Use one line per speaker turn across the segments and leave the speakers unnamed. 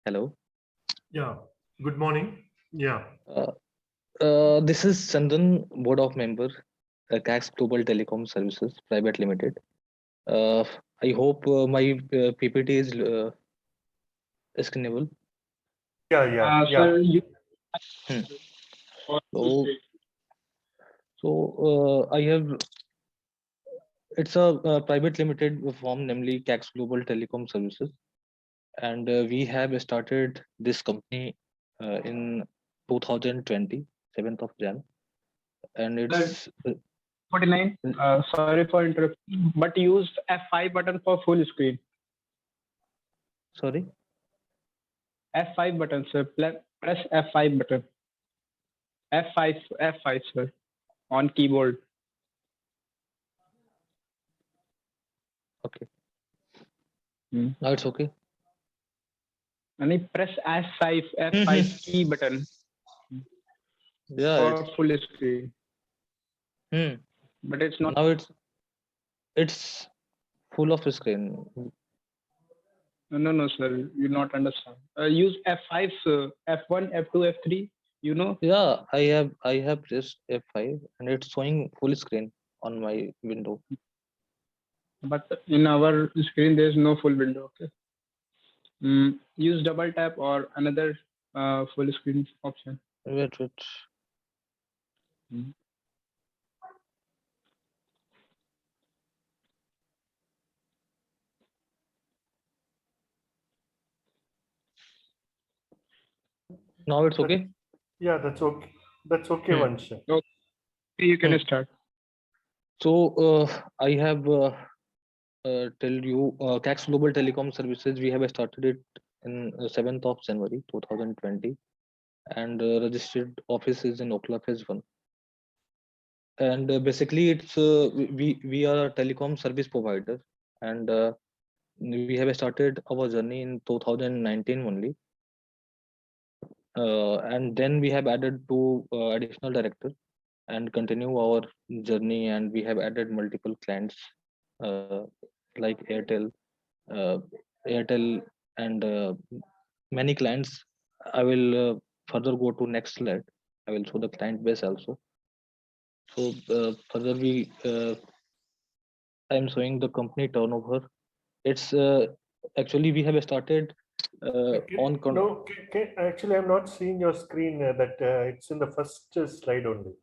Hello.
Yeah. Good morning. Yeah.
Uh, this is Chandan, Board of Member, CAX Global Telecom Services Private Limited. Uh, I hope my PPT is scannable.
Yeah. Yeah. Yeah.
Sir, you
Hmm.
for full
So,
screen.
I have it's a, private limited firm, namely CAX Global Telecom Services, and we have started this company in 2020, 7th of Jan, and
Sir,
it's
49. Sorry for interrupting, but use F5 button for full screen.
sorry.
F5 button, sir. Press F5 button. F5, sir, on keyboard.
Okay,
Hmm.
now it's okay.
And you press F5, F5
Mhm.
key button
Yeah,
for
it's
full screen.
hmm.
But it's not.
Now it's full of screen.
No, sir. You not understand. Use F5, sir. F1, F2, F3. You know,
Yeah, I have pressed F5 and it's showing full screen on my window.
but in our screen there is no full window. Okay. Use double tap or another full screen option.
Wait.
Mm.
Now it's
That,
okay.
yeah. That's okay. That's okay,
Hmm.
Vansh.
Okay, you can
Hmm.
start.
So I have tell you CAX Global Telecom Services. We have started it in 7th of January 2020, and registered office is in Okhla Phase 1. And basically, it's we are a telecom service provider, and we have started our journey in 2019 only, and then we have added two additional directors and continue our journey, and we have added multiple clients uh, like uh, Airtel, and many clients. I will further go to next slide. I will show the client base also. So further I am showing the company turnover. It's actually we have started on
No, actually, I'm not seeing your screen. That it's in the first slide only.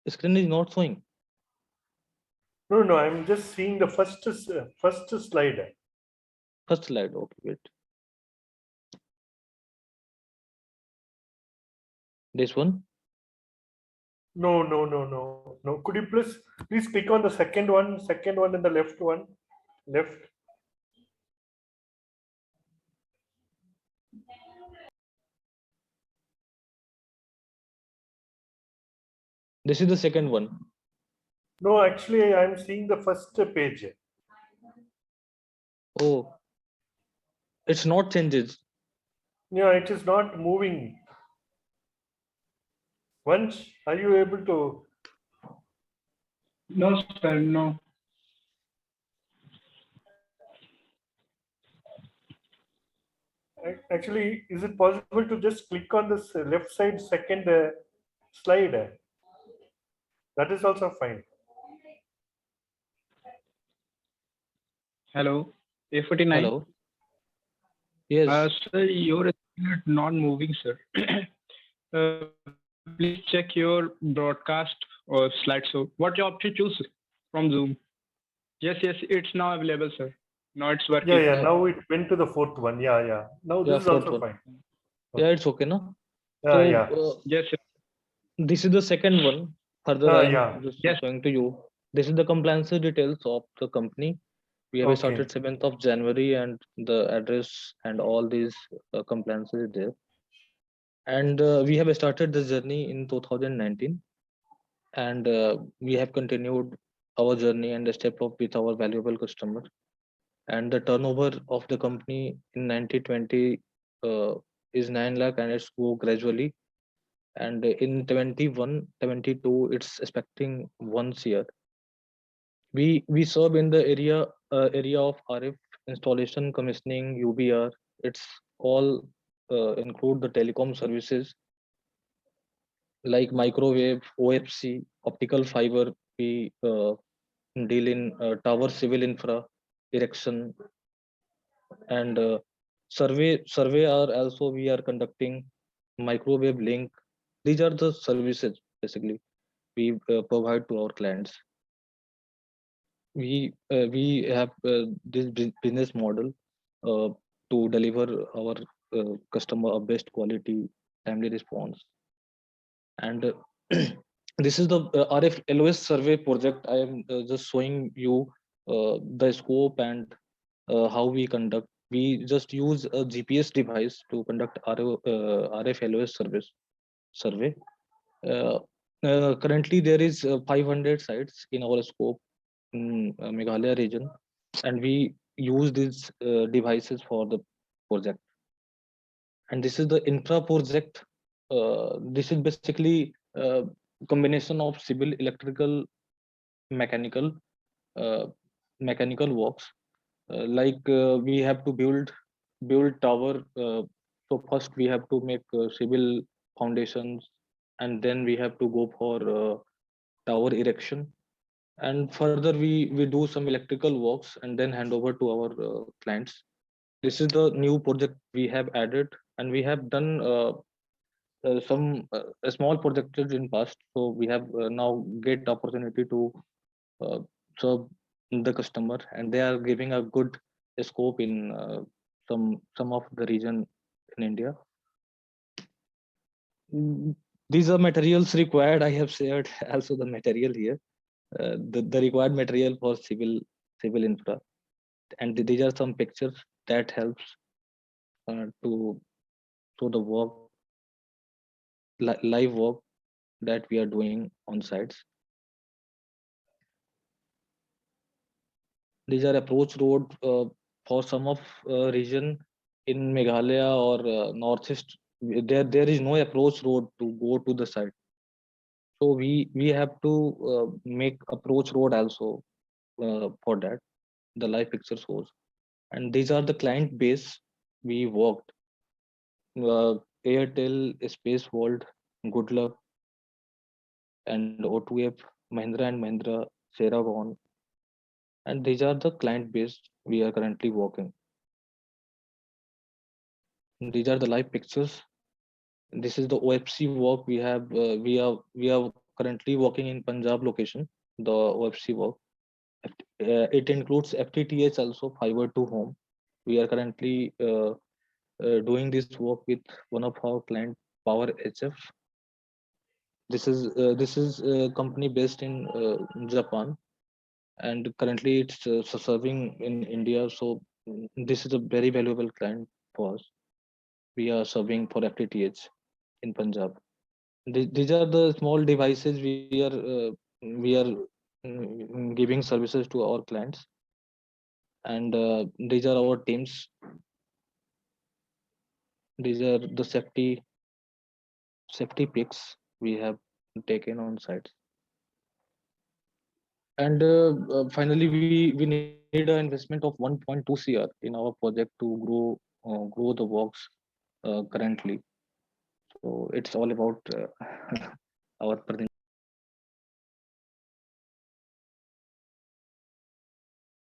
screen is not showing.
No, no. I'm just seeing the first slide.
First slide. Okay, wait. This one.
No, no, no, no, no. Could you please click on the second one in the left one, left.
This is the second one.
No, actually, I'm seeing the first page.
Oh, it's not changes.
Yeah, it is not moving. Once, are you able to?
No, sir, no.
Actually, is it possible to just click on this left side second slide? That is also fine.
Hello, A49.
Hello. Yes.
Sir, your screen is not moving, sir. Please check your broadcast or slideshow. What you option choose from Zoom? Yes, it's now available, sir. Now it's
Yeah,
working.
yeah.
Uh,
Now it went to the fourth one. Yeah, yeah. Now
yeah,
this is
fourth
also
one.
fine.
Yeah,
Okay.
it's okay, no? So
Yeah, yeah.
Yes, sir.
this is the second one. Further, I am
Yeah.
just
Yes.
showing to you. This is the compliance details of the company. We have
Okay.
started 7th of January, and the address and all these compliances is there. And we have started this journey in 2019, and we have continued our journey and step up with our valuable customer. And the turnover of the company in 2020 is 9 lakh, and it's go gradually. And in 21, 22, it's expecting once year. We serve in the area of RF installation, commissioning, UBR. It's all include the telecom services like microwave, OFC, optical fiber. We deal in tower civil infra, erection, and survey are also we are conducting microwave link. These are the services basically we provide to our clients. We have this business model uh, to deliver our customer a best quality, timely response. And this is the RF LOS survey project. I am just showing you the scope and how we conduct. We just use a GPS device to conduct RF LOS service survey. Uh, Currently, there is 500 sites in our scope in Meghalaya region, and we use these devices for the project. And this is the infra project. This is basically combination of civil, electrical, mechanical, uh, mechanical works. We have to build tower. So first we have to make civil foundations, and then we have to go for tower erection, and further we do some electrical works and then hand over to our clients. This is the new project we have added, and we have done some small projects in past, so we have now get opportunity to uh, serve the customer, and they are giving a good scope in some of the region in India. Mm, these are materials required. I have shared also the material here, the required material for civil infra, and these are some pictures that helps to show the work, live work that we are doing on sites. These are approach road for some of region in Meghalaya or northeast. There is no approach road to go to the site, so we have to make approach road also for that. The live picture shows, and these are the client base we worked. Airtel, Space World, Good Luck, and O2F, Mahindra and Mahindra, Seragon, and these are the client base we are currently working. These are the live pictures. This is the OFC work we have. We are currently working in Punjab location. The OFC work. It includes FTTH also, fiber to home. We are currently doing this work with one of our client, Power HF. This is a company based in Japan, and currently it's serving in India. So this is a very valuable client for us. We are serving for FTTH in Punjab. These are the small devices we are giving services to our clients, and these are our teams. These are the safety pics we have taken on sites. And finally, we need an investment of 1.2 CR in our project to grow the works currently. So it's all about our